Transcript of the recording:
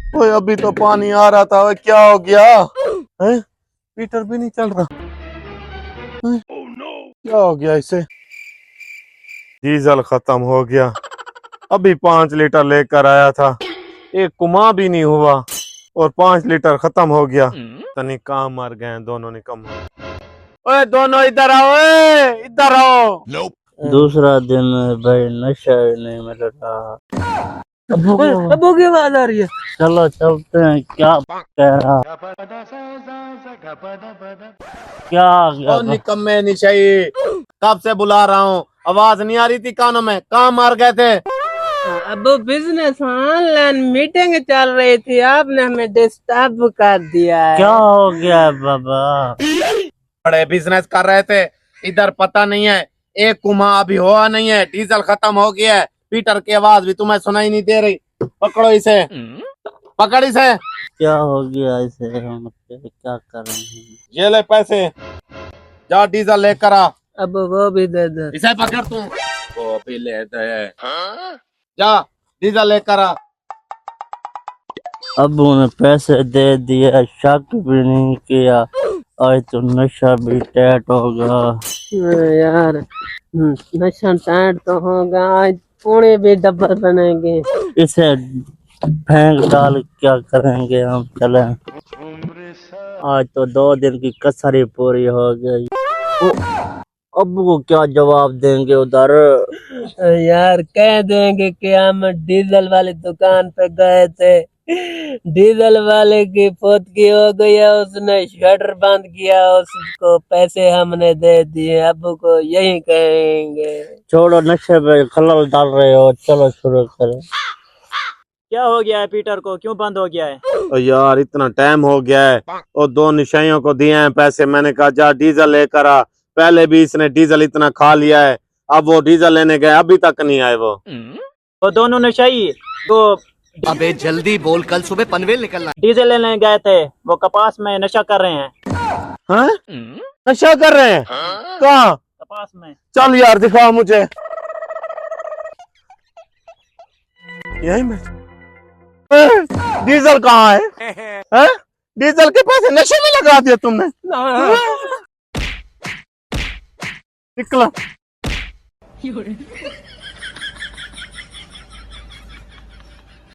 ओए अभी तो पानी आ रहा था, ओए क्या हो गया है? मीटर भी नहीं चल रहा है? क्या हो गया इसे? डीजल खत्म हो गया। अभी 5 लीटर लेकर आया था, एक कुआं भी नहीं हुआ और 5 लीटर खत्म हो गया। तनी कहाँ मर गए दोनों निकम्मे। ओए दोनों इधर आओ, इधर आओ। दूसरा दिन भाई नशा ही नहीं मिल रहा। अबू की आवाज आ रही है। चलो चलते हैं। क्या कह रहा? क्या आ गया और निकम्मे निशाई, कब से बुला रहा हूँ, आवाज नहीं आ रही थी कानों में, कहाँ मार गए थे? अबू बिजनेस ऑनलाइन मीटिंग चल रही थी, आपने हमें डिस्टर्ब कर दिया है। क्या हो गया बाबा? बड़े बिजनेस कर रहे थे, इधर पता नहीं है, एक कुआं अभी हुआ नहीं है, डीजल खत्म हो गया है, पीटर की आवाज भी तुम्हें सुनाई नहीं दे रही। पकड़ो इसे, पकड़ इसे। क्या हो गया इसे? हम क्या करेंगे? ये ले पैसे, जा डीजल लेकर आ। अब वो भी दे दे। इसे पकड़ तू, वो भी ले दे। जा डीजल लेकर आ। अब उन्हें पैसे दे दिया, शक भी नहीं किया। आज तो नशा भी टैट होगा। यार नशा टाइट तो होगा, आज पूरे भी डब्बल बनेंगे। इसे फेंक डाल क्या करेंगे हम? चले, आज तो 2 दिन की कसरी पूरी हो गई। अब को क्या जवाब देंगे उधर? यार कह देंगे कि हम डीजल वाली दुकान पे गए थे, डीजल वाले की फौतगी हो गई है, उसने शटर बंद किया, उसको पैसे हमने दे दिए। अबू को यही कहेंगे। छोड़ो, नशे पे खलल डाल रहे हो, चलो शुरू करें। क्या हो गया है पीटर को, क्यों बंद हो गया है? और यार इतना टाइम हो गया है और दो निशाइयों को दिए हैं पैसे, मैंने कहा जा डीजल लेकर आ। पहले भी इसने डीजल इतना खा लिया है, अब वो डीजल लेने गए, अभी तक नहीं आए वो दोनों नशाई वो अबे जल्दी बोल, कल सुबह पनवेल निकलना। डीजल लेने गए थे, वो कपास में नशा कर रहे हैं। हैं? नशा कर रहे हैं? कहाँ? कपास में। चल यार दिखा मुझे। यही में डीजल कहाँ है? हैं? डीजल के पैसे नशे में लगा दिए तुमने? निकला।